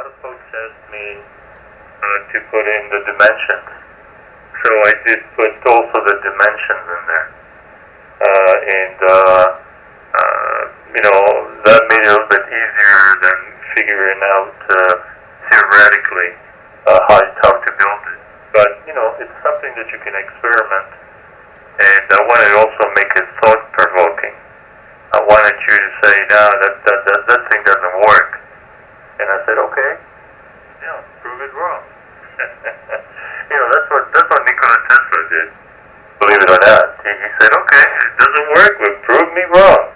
of folks asked me to put in the dimensions. So I did put also the dimensions in there. That made it a little bit easier than figuring out theoretically how to build it. But, it's something that you can experiment. And I wanted to also make it thought-provoking. I wanted you to say, no, that thing doesn't work. And I said, okay, prove it wrong. That's what Nikola Tesla did. Believe it or not, he said, okay, it doesn't work, but prove me wrong.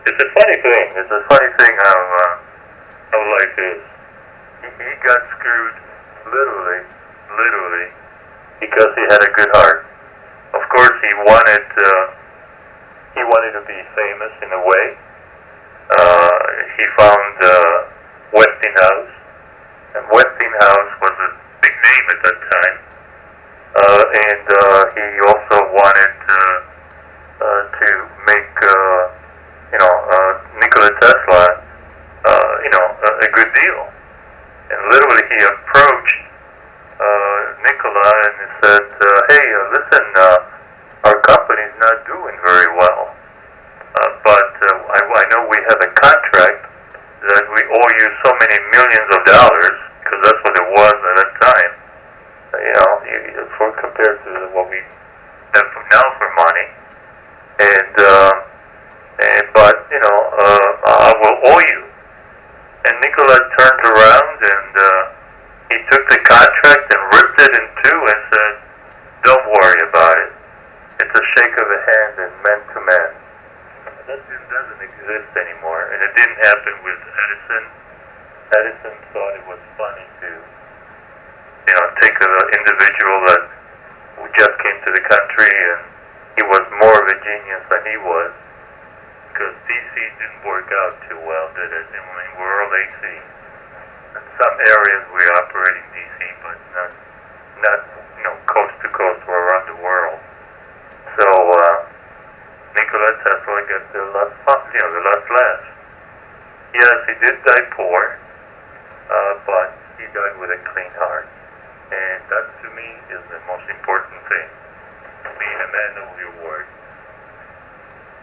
It's a funny thing. It's a funny thing how life is. He got screwed literally, because he had a good heart. Of course, he wanted to be famous in a way. He found Westinghouse, and Westinghouse was a big name at that time. And he also wanted to make Nikola Tesla a good deal. And literally he approached Nikola and he said, hey, listen, our company's not doing very well, but I know we have a contract that we owe you so many millions of dollars, because that's what it was at that time. Compared to what we have now for money, I will owe you. And Nikola turned around and he took the contract and ripped it in two and said, "Don't worry about it. It's a shake of the hand and man to man." That doesn't exist anymore, and it didn't happen with Edison. Edison thought it was funny to take an individual that just came to the country and he was more of a genius than he was, because DC didn't work out too well, did it? I mean, we're all AC. In some areas we operate in DC, but not coast to coast or around the world. So Nikola Tesla got the last laugh. Yes, he did die poor, but he died with a clean heart. And that, to me, is the most important thing. Being a man of your word.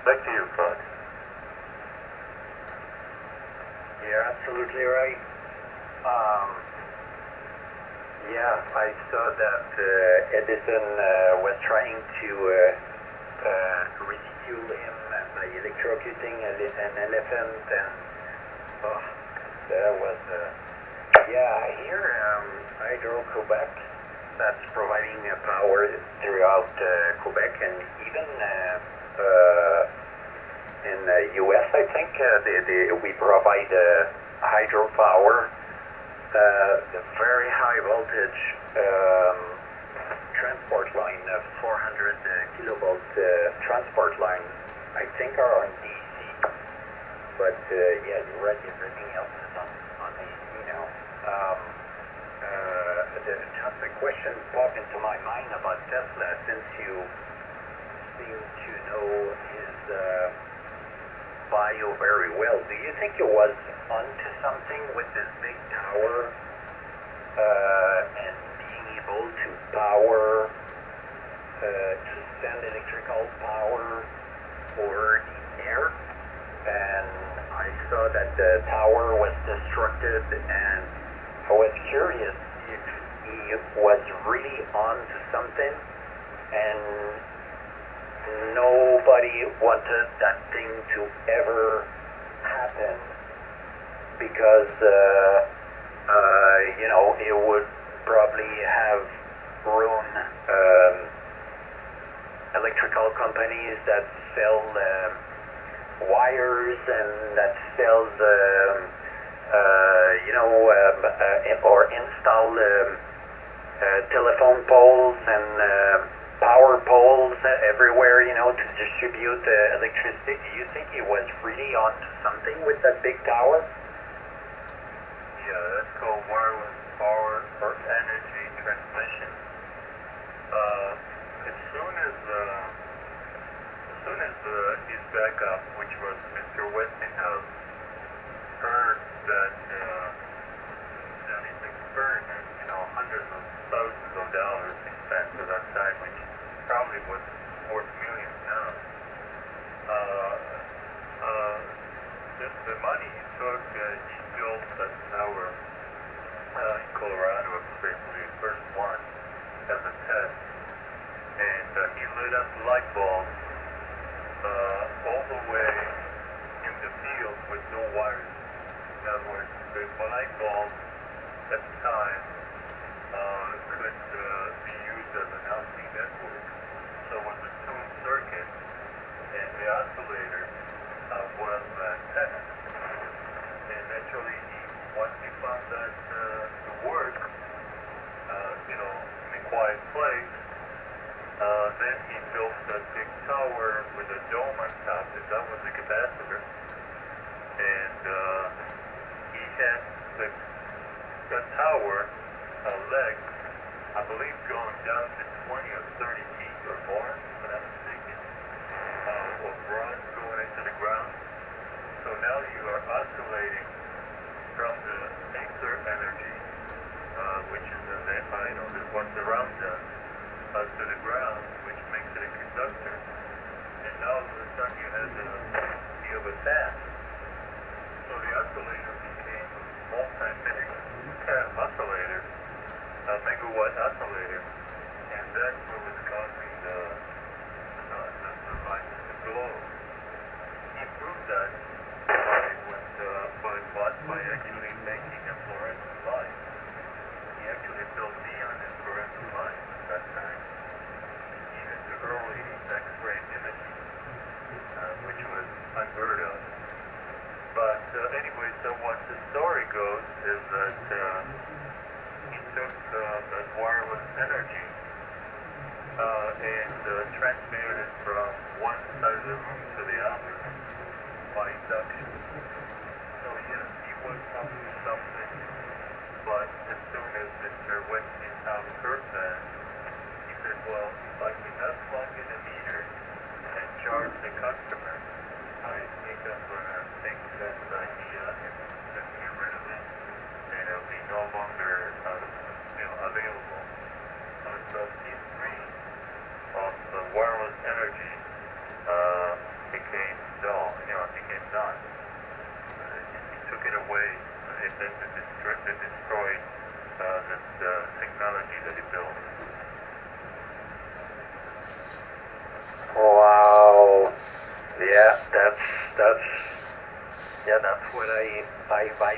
Back to you, Todd. You're absolutely right. I saw that Edison was trying to ridicule him by electrocuting an elephant, and that was here. Hydro-Quebec, that's providing power throughout Quebec, and even in the U.S., I think we provide hydropower, the very high voltage transport line, 400 kilovolt transport line, I think are on DC. But you're right, everything else is on AC now. The question popped into my mind about Tesla, since you seem to know his bio very well. Do you think he was onto something with this big tower and being able to power, to send electrical power over the air? And I saw that the tower was destructed, and I was curious if he was really onto something, and nobody wanted that thing to ever happen, because it would probably have ruined electrical companies that sell wires and that sells or install telephone poles and power poles everywhere, to distribute electricity. Do you think he was really onto something with that big tower? Yeah, that's called wireless power or energy transmission. As soon as his backup, which was Mr. Westinghouse, heard the money he took, he built a tower in Colorado, basically the first one as a test. And he lit up light bulbs all the way in the field with no wires. In other words, the light bulb at the time could be used as an LC network. So it was a tuned circuit, and the oscillator was test. And eventually, once he found that to work, in a quiet place, then he built a big tower with a dome on top, and that was the capacitor. And he had the tower legs, I believe, going down to 20 or 30 feet or more, if I'm not mistaken, of bronze going into the ground. So now you are oscillating from the ether energy, which is what's around us, to the ground, which makes it a conductor. And now all of a sudden you have a fast. So the oscillator became a multi-oscillator, a megawatt oscillator, and that's what was causing the light to glow. He proved that by actually making a fluorescent light. He actually built neon and fluorescent light at that time. Even the early X-ray imaging, which was unheard of. But anyway, so what the story goes is that he took that wireless energy and transmitted it from one side of the room to the other by induction. So yes, he was up to something, but as soon as Mr. Westinghouse heard that, he said, well, if I can not plug in a meter and charge the customer, I think I'm going to take that idea and get rid of it, and it'll be no longer available. So his dream of the wireless energy became dull, became done. He took it away, it destroyed this technology that he built. Wow. Yeah, that's what I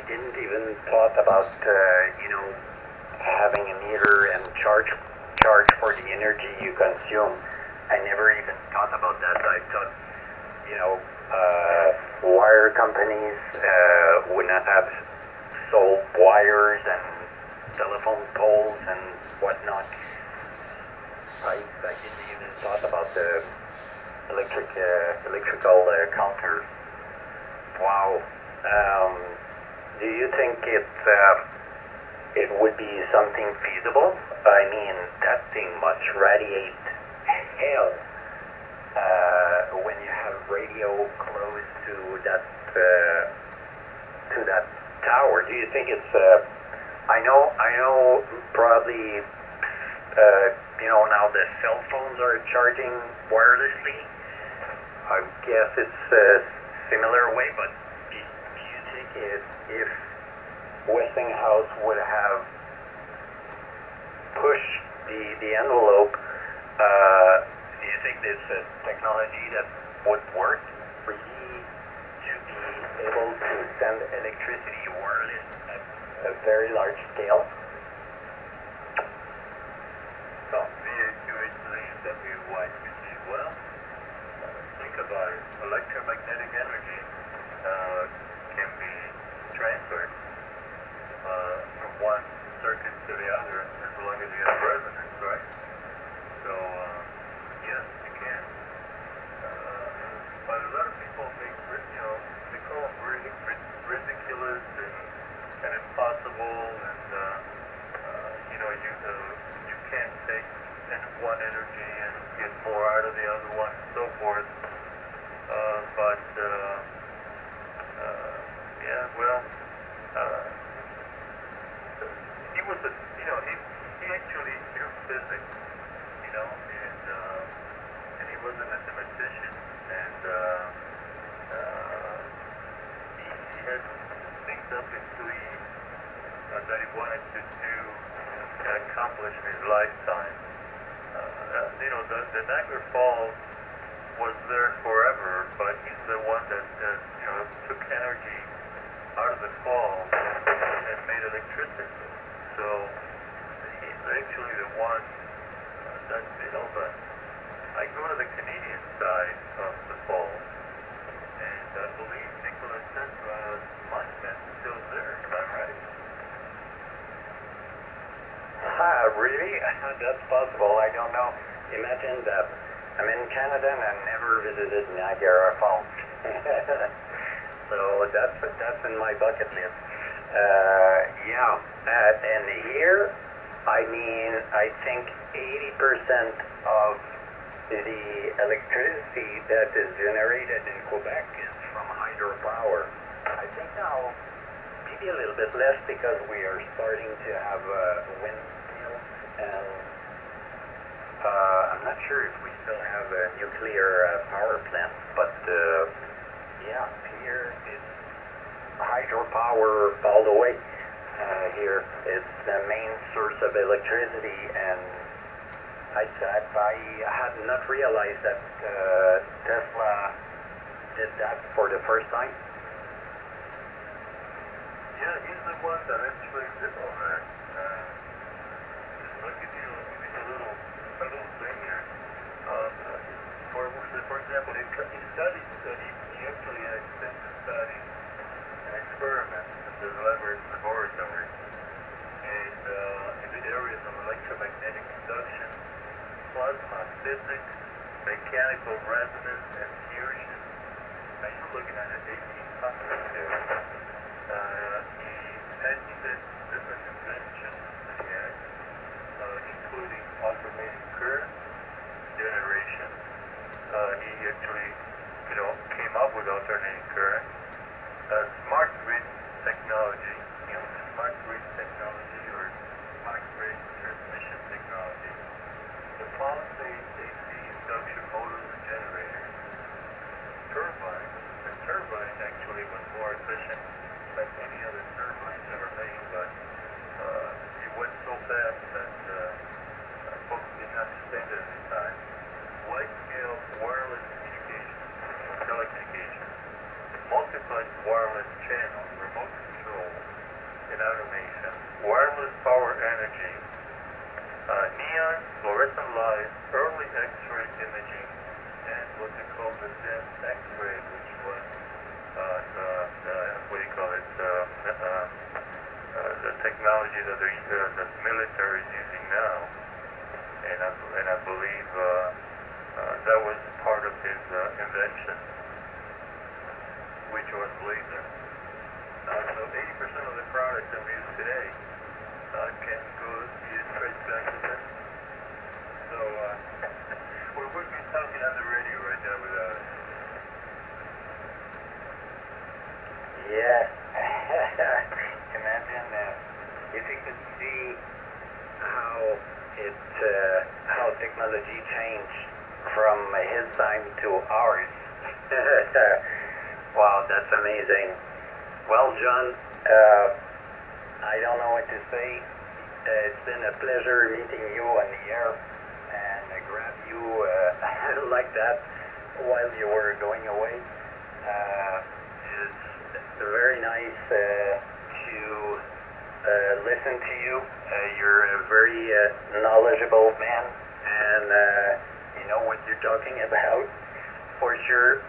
didn't even thought about, having a meter and charge for the energy you consume. I never even thought about that. I thought, wire companies would not have sold wires and telephone poles and whatnot. I didn't even thought about the electrical counters. Wow. Do you think it would be something feasible? I mean, that thing must radiate hell when you have radio close to that tower. Do you think it's? I know. Probably. Now the cell phones are charging wirelessly. I guess it's a similar way, but do you think if Westinghouse would have pushed the envelope, do you think this technology that would work for you to be able to send electricity wireless at a very large scale? Well, well, think about it. Electromagnetic energy can be transferred from one circuit to the other as long as you have resonance, right? So, yes, you can. But a lot of people think, they call them ridiculous and impossible, and you can't take one energy and get more out of the other one, and so forth. He was he actually knew physics, and he was a mathematician, and he set things up in 2E that he wanted to do and accomplish in his lifetime. The Niagara Falls was there forever, but he's the one that took energy out of the falls and made electricity. So he's actually the one that but I go to the Canadian side of the falls, and I believe Nikola Tesla's monument is still there. Am I right? Really? That's possible. I don't know. Imagine that I'm in Canada and I've never visited Niagara Falls. So that's in my bucket list. And here, I think 80% of the electricity that is generated in Quebec is from hydropower. I think now maybe a little bit less because we are starting to have windmills, and I'm not sure if we still have a nuclear power plant, but here it's hydropower all the way. Here it's the main source of electricity, and I had not realized that Tesla did that for the first time. Yeah, he's the one that actually did all that. I'll give you a little thing here. For example, he actually had extensive studies and experiments in the laboratory, and in the areas of electromagnetic induction, plasma physics, mechanical resonance, and fusion. Now you're looking at an 1800 there. He patented different inventions that he had, including alternating current generation. He actually, came up with alternating current. Smart grid technology, smart grid technology or smart grid transmission technology. The pumps, AC induction motors and generators. Turbines. The turbine actually was more efficient than any other turbines ever made, but it went so fast that folks didn't understand it at the time. Wide-scale wireless telecommunications, multiplex wireless channels, remote control, and automation, wireless power energy, neon, fluorescent lights, early X-ray imaging, and what they call the dense X-ray, which was the technology that the military is using now, and I believe that was part of his invention, which was laser. So 80% of the products that we use today can be traced back to this. So we're talking on the radio right now without it. Yeah. Imagine if you could see how technology changed from his time to ours. Wow, that's amazing. Well, John, I don't know what to say. It's been a pleasure meeting you on the air and grab you like that while you were going away. It's very nice to listen to you. You're a very knowledgeable man, and you know what you're talking about. For sure,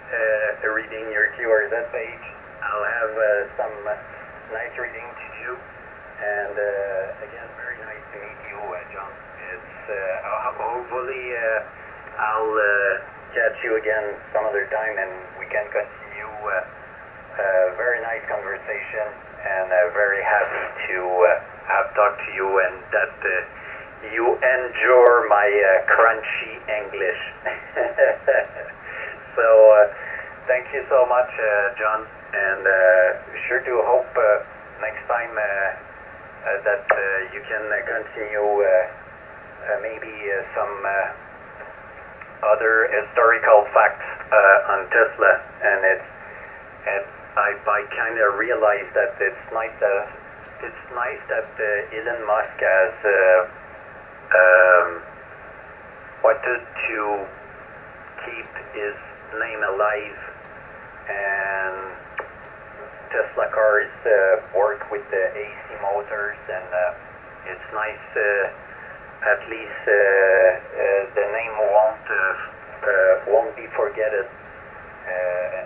reading your QRZ page, I'll have some nice reading to do. And again, very nice to meet you, John. It's hopefully I'll catch you again some other time, and we can continue a very nice conversation. And very happy to have talked to you, and that you endure my crunchy English. So thank you so much, John, and sure do hope next time that you can continue maybe some other historical facts on Tesla, and I kind of realized that it's nice that Elon Musk has wanted to keep his name alive, and Tesla cars work with the AC motors, and it's nice at least the name won't be forgotten.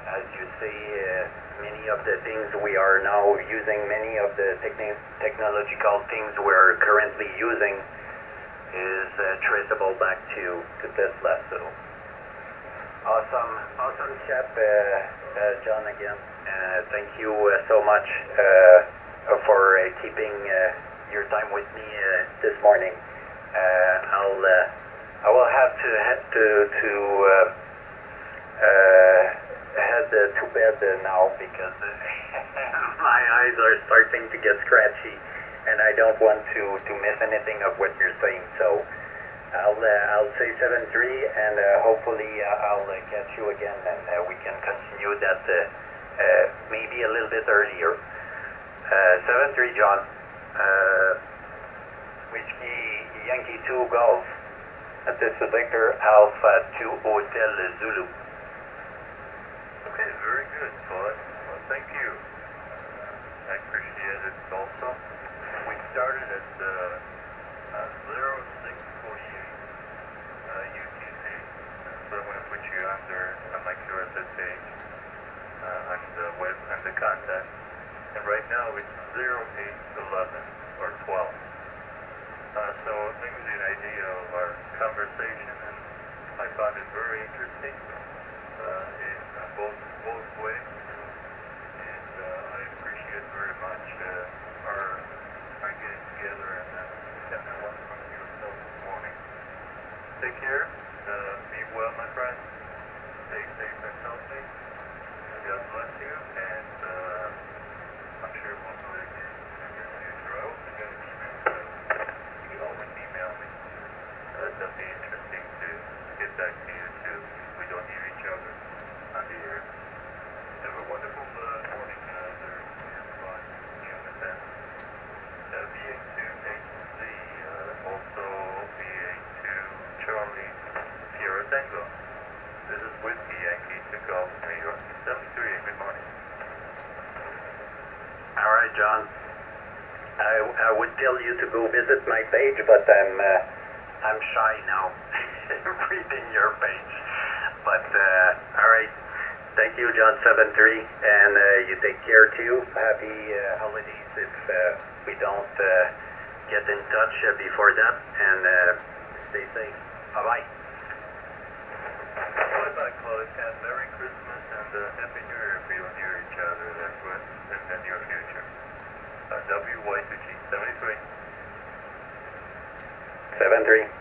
As you see, many of the things we are now using, many of the technological things we're currently using is traceable back to Tesla. So awesome chap, John, again. Thank you so much for keeping your time with me this morning. I will have to head to bed now because my eyes are starting to get scratchy, and I don't want to miss anything of what you're saying. So I'll say 7-3, and hopefully I'll catch you again, and we can continue that maybe a little bit earlier. 7-3, John. Whiskey Yankee 2 Golf. This is Victor Alpha 2 Hotel Zulu. Okay, very good, Todd. Well, thank you. I appreciate it also. We started at 0648 UTC. So I'm going to put you under on my QSS page on the web and the contact. And right now it's 0811 or 12. So it gives you an idea of our conversation, and I found it very interesting. In both ways, and I appreciate very much our getting together and getting that one from yourself this morning. Take care, be well, my friend, stay safe and healthy, God bless you, and I'm sure we'll do it again in the future. I also got an email, you can always email me. That'd be interesting to get back to you too. We don't hear each other on the air. Have a wonderful morning there, everybody. UMSN. VA2 HZ, also VA2 Charlie Sierra Tango. This is Whiskey Yankee to Golf, New York. 73, good morning. All right, John. I would tell you to go visit my page, but I'm shy now reading your page. But all right, thank you, John 73, and you take care too. Happy holidays if we don't get in touch before that, and stay safe. Bye-bye. Bye-bye, Claude, and Merry Christmas and Happy New Year if we don't hear each other in the near future. WY2G 73. 73.